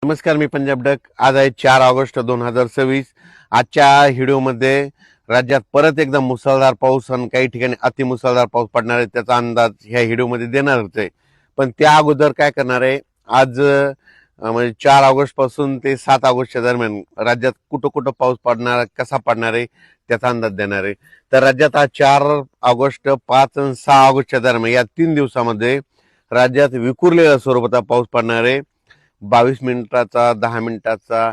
नमस्कार, मी पंजाब डक. आज आहे 4 ऑगस्ट 2026. आजच्या व्हिडिओमध्ये राज्यात परत एकदा मुसळधार पाऊस आणि काही ठिकाणी अतिमुसळधार पाऊस पडणार आहे त्याचा अंदाज ह्या व्हिडिओमध्ये देणारच आहे. पण त्या अगोदर काय करणार आहे, आज म्हणजे 4 ऑगस्ट पासून ते 7 ऑगस्टच्या दरम्यान राज्यात कुठं कुठं पाऊस पडणार, कसा पडणार आहे त्याचा अंदाज देणार आहे. तर राज्यात आज 4 ऑगस्ट, 5 आणि 6 ऑगस्टच्या दरम्यान या 3 दिवसामध्ये राज्यात विखुरलेल्या स्वरूपाचा पाऊस पडणार आहे. 22 मिनिटाचा, 10 मिनिटाचा,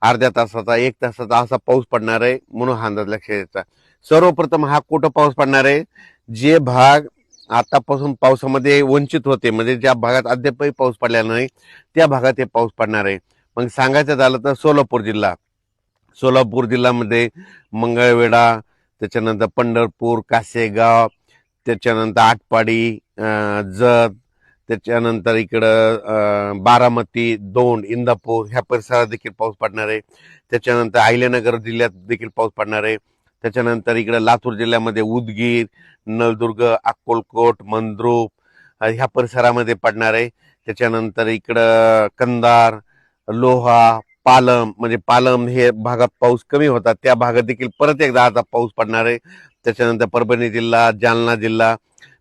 अर्ध्या तासाचा, 1 तासाचा असा पाऊस पडणार आहे म्हणून हा अंदाज लक्षात यायचा. सर्वप्रथम हा कुठं पाऊस पडणार आहे, जे भाग आतापासून पावसामध्ये वंचित होते, म्हणजे ज्या भागात अद्यापही पाऊस पडलेला नाही त्या भागात हे पाऊस पडणार आहे. मग सांगायचं झालं तर सोलापूर जिल्ह्यामध्ये मंगळवेढा, त्याच्यानंतर पंढरपूर, कासेगाव, त्याच्यानंतर आटपाडी, जत, त्याच्यानंतर इकडं बारामती, दौंड, इंदापूर ह्या परिसरात देखील पाऊस पडणार आहे. त्याच्यानंतर अहिल्यानगर जिल्ह्यात देखील पाऊस पडणार आहे. त्याच्यानंतर इकडं लातूर जिल्ह्यामध्ये उदगीर, नळदुर्ग, अक्कलकोट, मंद्रुप ह्या परिसरामध्ये पडणार आहे. त्याच्यानंतर इकडं कंधार, लोहा, पालम, म्हणजे पालम हे भागात पाऊस कमी होता त्या भागात देखील परत एकदा आता पाऊस पडणार आहे. त्याच्यानंतर परभणी जिल्हा, जालना जिल्हा,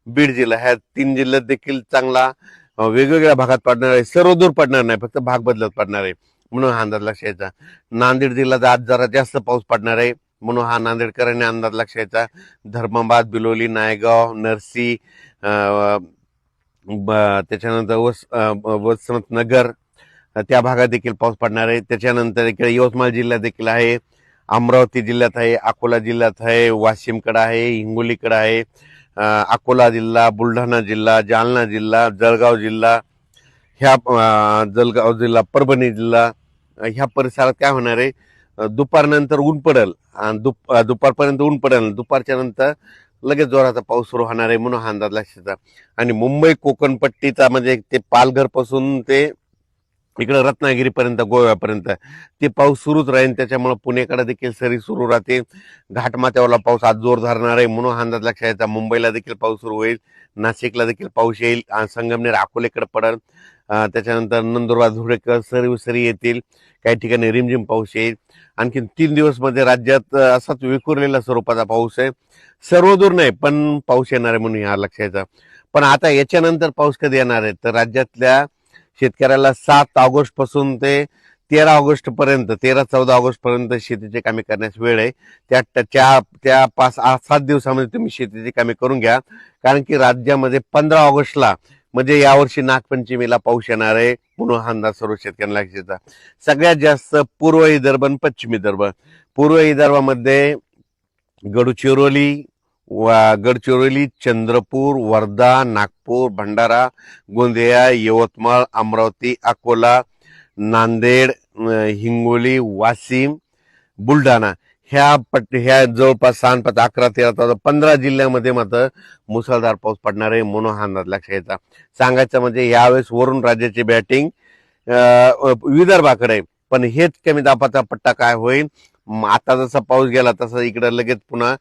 बीड जिल्हा ह्या 3 जिल्ह्यात देखील चांगला वेगवेगळ्या भागात पडणार आहे. सर्वदूर पडणार नाही, फक्त भाग बदलत पडणार आहे म्हणून हा अंदाज लक्षात यायचा. नांदेड जिल्ह्यात आज जरा जास्त पाऊस पडणार आहे म्हणून हा नांदेडकरांनी अंदाज लक्षात यायचा. धर्माबाद, बिलोली, नायगाव, नरसी, त्याच्यानंतर वसंतनगर त्या भागात देखील पाऊस पडणार आहे. त्याच्यानंतर इकडे यवतमाळ जिल्ह्यात देखील आहे, अमरावती जिल्ह्यात आहे, अकोला जिल्ह्यात आहे, वाशिमकडे आहे, हिंगोलीकडे आहे, अकोला जिल्हा, बुलढाणा जिल्हा, जालना जिल्हा, जळगाव जिल्हा, जळगाव जिल्हा, परभणी जिल्हा ह्या परिसरात काय होणार आहे, दुपारनंतर ऊन पडेल आणि दुपारपर्यंत ऊन पडेल, दुपारच्या नंतर लगेच जोराचा पाऊस सुरू होणार आहे म्हणून हा अंदाज लक्षात. आणि मुंबई कोकण पट्टीचा म्हणजे ते पालघर पासून ते इकडे रत्नागिरीपर्यंत, गोव्यापर्यंत ते पाऊस सुरूच राहील. त्याच्यामुळे पुणेकडे देखील सरी सुरू राहते. घाटमाथ्यावरला पाऊस आज जोर धरणार आहे म्हणून हा अंदाज लक्षात यायचा. मुंबईला देखील पाऊस सुरू होईल, नाशिकला देखील पाऊस येईल, संगमनेर, अकोलेकडे पडेल, त्याच्यानंतर नंदुरबार, धुळेकर सरी येतील, काही ठिकाणी रिमझिम पाऊस येईल. आणखी 3 दिवस मध्ये राज्यात असाच विखुरलेल्या स्वरूपाचा पाऊस आहे. सर्वदूर नाही पण पाऊस येणार आहे म्हणून हा लक्षात यायचा. पण आता याच्यानंतर पाऊस कधी येणार आहे, तर राज्यातल्या शेतकऱ्याला 7 ऑगस्ट पासून ते 13 ऑगस्ट पर्यंत, 13-14 ऑगस्ट पर्यंत शेतीची कामे करण्यास वेळ आहे. त्या 5-7 दिवसामध्ये तुम्ही शेतीची कामे करून घ्या, कारण की राज्यामध्ये 15 ऑगस्टला म्हणजे यावर्षी नागपंचमीला पाऊस येणार आहे म्हणून हा अंदाज सर्व शेतकऱ्यांना लक्षात. सगळ्यात जास्त पूर्व विदर्भ आणि पश्चिम विदर्भ. पूर्व विदर्भामध्ये गडचिरोली, गडचिरोली, चंद्रपूर, वर्धा, नागपूर, भंडारा, गोंदिया, यवतमाळ, अमरावती, अकोला, नांदेड, हिंगोली, वाशिम, बुलढाणा ह्या जवळपास 6, 5, 11, 13, 14, 15 जिल्ह्यामध्ये मात्र मुसळधार पाऊस पडणार आहे म्हणून हा अंदाज लक्षात यायचा. सांगायचं म्हणजे यावेळेस वरून राज्याची बॅटिंग विदर्भाकडे. पण हेच कमी दाबाचा पट्टा काय होईल, आता जसा पाऊस गेला तसा इकडे लगेच पुन्हा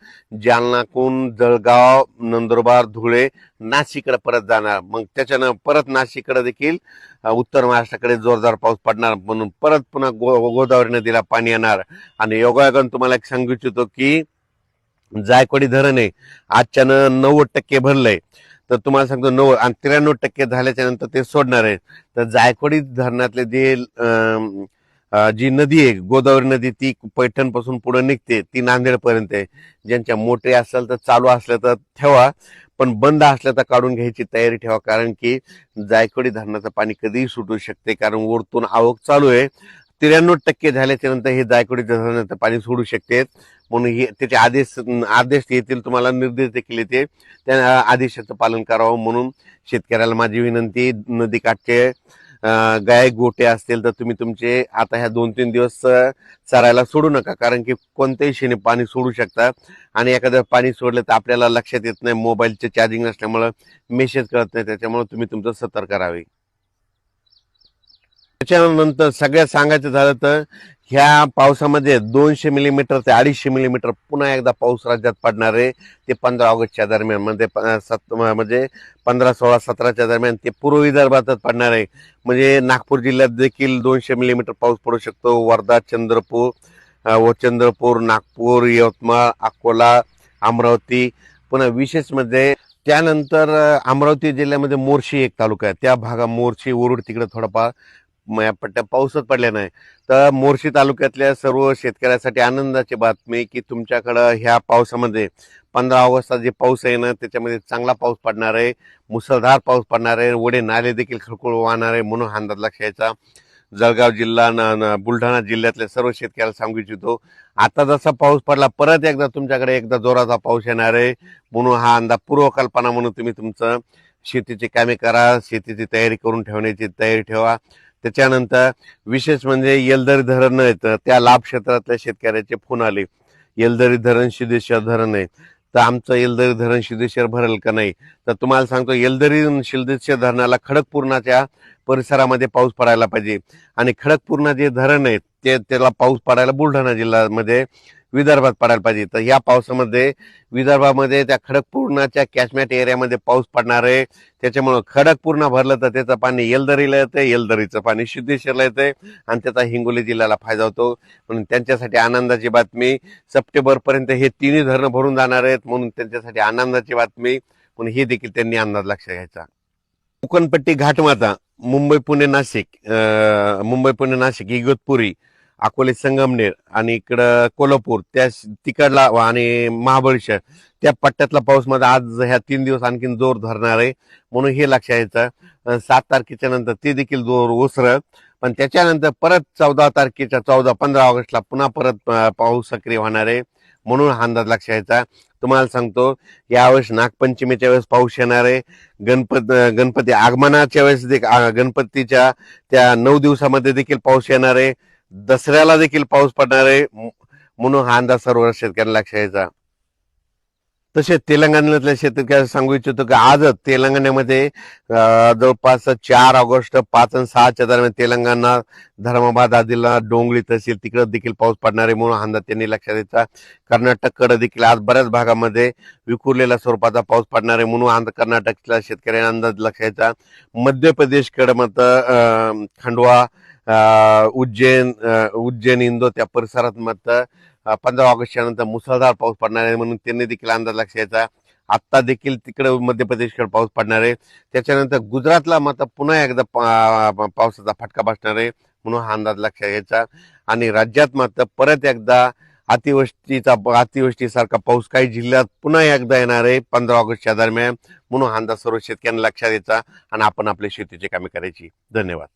जालनाकून जळगाव, नंदुरबार, धुळे, नाशिककडे परत जाणार. मग त्याच्यानं परत नाशिककडे देखील उत्तर महाराष्ट्राकडे जोरदार पाऊस पडणार म्हणून परत पुन्हा गोदावरी नदीला पाणी येणार. आणि योगायोगानं तुम्हाला एक सांगू इच्छितो की जायकवाडी धरण आहे आजच्यानं 90% भरलंय. तर तुम्हाला सांगतो 90 आणि 93% झाल्याच्या नंतर ते सोडणार आहे. तर जायकवाडी धरणातले जे जी नदी आहे गोदावरी नदी, ती पैठण पासून पुढे निघते, ती नांदेड पर्यंत आहे. ज्यांच्या मोठे असेल तर चालू असल्या तर ठेवा, पण बंद असल्या तर काढून घ्यायची तयारी ठेवा, कारण की जायकवाडी धरणाचं पाणी कधीही सुटू शकते, कारण वरतून आवक चालू आहे. 93% झाल्याच्या नंतर हे जायकवाडी धरणाचं पाणी सोडू शकते म्हणून हे त्याचे आदेश येतील, तुम्हाला निर्देश देखील येते, त्या आदेशाचं पालन करावं म्हणून शेतकऱ्याला माझी विनंती. नदीकाठचे गाय गोटे असतील तर तुम्ही तुमचे आता ह्या 2-3 दिवस चरायला सोडू नका, कारण की कोणत्याही क्षणी पाणी सोडू शकतात आणि एखादं पाणी सोडलं तर आपल्याला लक्षात येत नाही, मोबाईलचे चार्जिंग नसल्यामुळं मेसेज कळत नाही, त्याच्यामुळे तुम्ही तुमचं सतर्क राहावे. त्याच्यानंतर सगळ्यात सांगायचं झालं तर ह्या पावसामध्ये 200 मिलीमीटर ते 250 मिलीमीटर पुन्हा एकदा पाऊस राज्यात पडणार आहे. ते 15 ऑगस्टच्या दरम्यान म्हणजे 15, 16, 17च्या दरम्यान ते पूर्व विदर्भातच पडणार आहे. म्हणजे नागपूर जिल्ह्यात देखील 200 मिलीमीटर पाऊस पडू शकतो. वर्धा, चंद्रपूर, नागपूर, यवतमाळ, अकोला, अमरावती. पुन्हा विशेष म्हणजे त्यानंतर अमरावती जिल्ह्यामध्ये मोर्शी एक तालुका आहे. त्या भागात मोर्शी, उरुड तिकडे थोडाफार या पट्ट्या पाऊसच पडल्या नाही. तर मोर्शी तालुक्यातल्या सर्व शेतकऱ्यासाठी आनंदाची बातमी की तुमच्याकडं ह्या पावसामध्ये 15 ऑगस्टचा जे पाऊस आहे ना त्याच्यामध्ये चांगला पाऊस पडणार आहे. मुसळधार पाऊस पडणार आहे. ओढे नाले देखील खळखळ वाहणार आहे म्हणून हा अंदाज लक्षात घ्यायचा. जळगाव जिल्हा, बुलढाणा जिल्ह्यातल्या सर्व शेतकऱ्याला सांगू इच्छितो, आता जसा पाऊस पडला परत एकदा तुमच्याकडे एकदा जोराचा पाऊस येणार आहे. म्हणून हा अंदाज पूर्वकल्पना म्हणून तुम्ही तुमचं शेतीची कामे करा, शेतीची तयारी करून ठेवण्याची तयारी ठेवा. त्याच्यानंतर विशेष म्हणजे येलदरी धरण येतं, त्या लाभ क्षेत्रातल्या शेतकऱ्याचे फोन आले, येलदरी धरण सिद्धेश्वर धरण आहे, तर आमचं येलदरी धरण सिद्धेश्वर भरेल का नाही. तर तुम्हाला सांगतो येलदरी सिद्धेश्वर धरणाला खडकपूर्णाच्या परिसरामध्ये पाऊस पडायला पाहिजे. आणि खडकपूर्णा जे धरण आहे त्याला पाऊस पडायला बुलढाणा जिल्ह्यामध्ये विदर्भात पडायला पाहिजे. तर या पावसामध्ये विदर्भामध्ये त्या खडकपूर्णाच्या कॅचमेंट एरियामध्ये पाऊस पडणार आहे. त्याच्यामुळं खडकपूर्णा भरलं तर त्याचं पाणी येलदरीला येतंय, येलदरीचं पाणी सिद्धेश्वरला येतंय आणि त्याचा हिंगोली जिल्ह्याला फायदा होतो. म्हणून त्यांच्यासाठी आनंदाची बातमी, सप्टेंबर पर्यंत हे तिन्ही धरणं भरून जाणार आहेत म्हणून त्यांच्यासाठी आनंदाची बातमी. म्हणून हे देखील त्यांनी अंदाज लक्षात घ्यायचा. कोकणपट्टी घाटमाता, मुंबई पुणे नाशिक इगतपुरी, अकोले संगमनेर आणि इकडं कोल्हापूर त्या तिकडला आणि महाबळेश्वर त्या पट्ट्यातला पाऊस मध्ये आज ह्या 3 दिवस आणखीन जोर धरणार आहे म्हणून हे लक्षात यायचं. 7 तारखेच्या नंतर ते देखील जोर ओसरत. पण त्याच्यानंतर परत 15 ऑगस्टला पुन्हा परत पाऊस सक्रिय होणार आहे म्हणून हा अंदाज लक्षात यायचा. तुम्हाला सांगतो यावेळेस नागपंचमीच्या वेळेस पाऊस येणार आहे. गणपती आगमनाच्या वेळेस गणपतीच्या त्या 9 दिवसामध्ये देखील पाऊस येणार आहे. दसऱ्याला देखील पाऊस पडणार आहे म्हणून हा अंदाज सर्व शेतकऱ्यांना लक्षात यायचा. तसेच तेलंगणातल्या शेतकऱ्यांना सांगू इच्छितो की आजच तेलंगणामध्ये जवळपास 4 ऑगस्ट 5 आणि 6च्या दरम्यान तेलंगणा, धर्माबाद, आदिला, डोंगरी तहसील तिकडे देखील पाऊस पडणार आहे म्हणून अंदाज त्यांनी लक्षात द्यायचा. कर्नाटककडे देखील आज बऱ्याच भागामध्ये विखुरलेल्या स्वरूपाचा पाऊस पडणार आहे म्हणून कर्नाटकच्या शेतकऱ्यांना अंदाज लक्षात द्यायचा. मध्य प्रदेशकडे मात्र खंडवा, उज्जैन, इंदोर त्या परिसरात मात्र 15 ऑगस्टच्या नंतर मुसळधार पाऊस पडणार आहे म्हणून त्यांनी देखील अंदाज लक्षात घ्यायचा. आत्ता देखील तिकडे मध्य प्रदेशकडे पाऊस पडणार आहे. त्याच्यानंतर गुजरातला मात्र पुन्हा एकदा पावसाचा फटका बसणार आहे म्हणून हा अंदाज लक्षात घ्यायचा. आणि राज्यात मात्र परत एकदा अतिवृष्टीसारखा पाऊस काही जिल्ह्यात पुन्हा एकदा येणार आहे 15 ऑगस्टच्या दरम्यान म्हणून हा अंदाज सर्व शेतकऱ्यांना लक्षात द्यायचा आणि आपण आपल्या शेतीची कामे करायची. धन्यवाद.